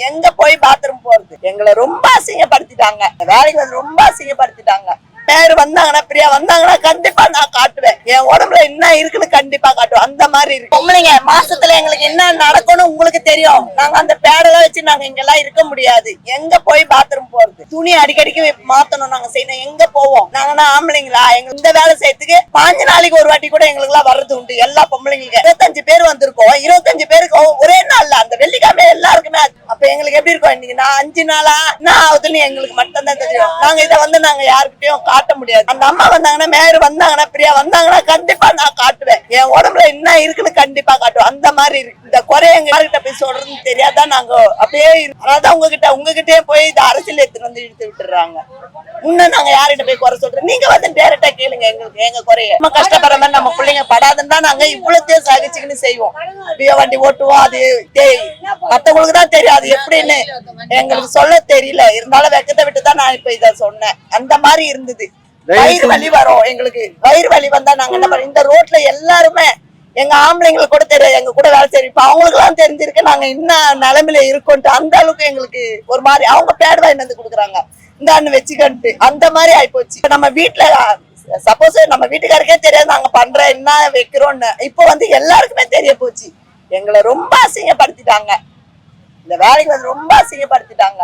எங்க போய் பாத்ரூம் போறது? எங்களை ரொம்ப அசிங்கப்படுத்திட்டாங்க. வேலைக்கு வந்து ரொம்ப அசிங்கப்படுத்திட்டாங்க. பேரு வந்தாங்கன்னா பிரியா வந்தாங்கன்னா கண்டிப்பா நான் காட்டுவேன். என் உடம்புல என்ன இருக்குன்னு கண்டிப்பா காட்டுவேன். அந்த மாதிரி இருக்கு. பொம்பளைங்க மாசத்துல எங்களுக்கு என்ன நடக்கும்னு உங்களுக்கு தெரியும். நாங்க அந்த பேடெல்லாம் வச்சு நாங்க இங்கெல்லாம் இருக்க முடியாது. எங்க போய் பாத்ரூம் போறது? துணி அடிக்கடிக்கு மாத்தணும். நாங்க செய்யணும். எங்க போவோம்? நாங்கன்னா ஆம்பளைங்களா? எங்க இந்த வேலை செய்யறதுக்கு 5 நாளைக்கு ஒரு வாட்டி கூட எங்களுக்கு எல்லாம் வர்றது உண்டு. எல்லா பொம்பளைங்களுக்கு 25 பேர் வந்திருக்கோம். 25 பேருக்கு ஒரே நாள்ல அந்த வெள்ளிக்கிழமை எல்லாருக்குமே. அப்ப எங்களுக்கு எப்படி இருக்கும்? இன்னைக்கு நான் 5 நாளா என்ன ஆகுதுன்னு எங்களுக்கு மட்டும் தான் தெரியும். நாங்க இதை வந்து நாங்க யாருக்கிட்டையும் காட்ட முடியாது. அந்த அம்மா வந்தாங்கன்னா மேயர் வந்தாங்கன்னா பிரியா வந்தாங்கன்னா கண்டிப்பா நான் காட்டுவேன். என் உடம்புல என்ன இருக்குன்னு கண்டிப்பா காட்டுவேன். அந்த மாதிரி இருக்கு. இந்த குறைய எங்க யாருக்கிட்ட போய் சொல்றதுன்னு தெரியாதான் நாங்க அப்படியே அதான் உங்ககிட்டயே போய் இந்த அரசியல் எடுத்துட்டு வந்து இழுத்து விட்டுறாங்க. இன்னும் நாங்க யார்கிட்ட போய் குறை சொல்றோம்? நீங்க வந்து டைரக்டா கேளுங்க எங்களுக்கு எங்க குறைய. நம்ம கஷ்டப்படுற மாதிரி நம்ம பிள்ளைங்க படாதுன்னு தான் நாங்க இவ்வளவு சகிச்சுக்கின்னு செய்வோம். அப்படியே வண்டி ஓட்டுவோம். அது மத்தவங்களுக்கு தான் தெரியும் அது எப்படின்னு. எங்களுக்கு சொல்ல தெரியல. இருந்தாலும் வெக்கத்தை விட்டுதான் நான் இப்ப இத சொன்னேன். அந்த மாதிரி இருந்தது. வயிறு வலி வரும் எங்களுக்கு. வயிறு வலி வந்தா நாங்க என்ன பண்ண? இந்த ரோட்ல எல்லாருமே எங்க ஆம்பளைங்களுக்கு கூட தெரியும். எங்க கூட வேலை செய்யும். இப்ப அவங்களுக்கு எல்லாம் தெரிஞ்சிருக்கு நாங்க என்ன நிலைமையில இருக்கோன்ட்டு. அந்த அளவுக்கு எங்களுக்கு ஒரு மாதிரி அவங்க பேட் வாங்கி வந்து கொடுக்குறாங்க. இந்த வச்சுக்கிட்டு அந்த மாதிரி ஆயிப்போச்சு. நம்ம வீட்டுல சப்போஸ் நம்ம வீட்டுக்காருக்கே தெரியாது நாங்க பண்ற என்ன வைக்கிறோம்னு. இப்ப வந்து எல்லாருக்குமே தெரிய போச்சு. எங்களை ரொம்ப அசிங்கப்படுத்திட்டாங்க. இந்த வேலைக்கு வந்து ரொம்ப அசிங்கப்படுத்திட்டாங்க.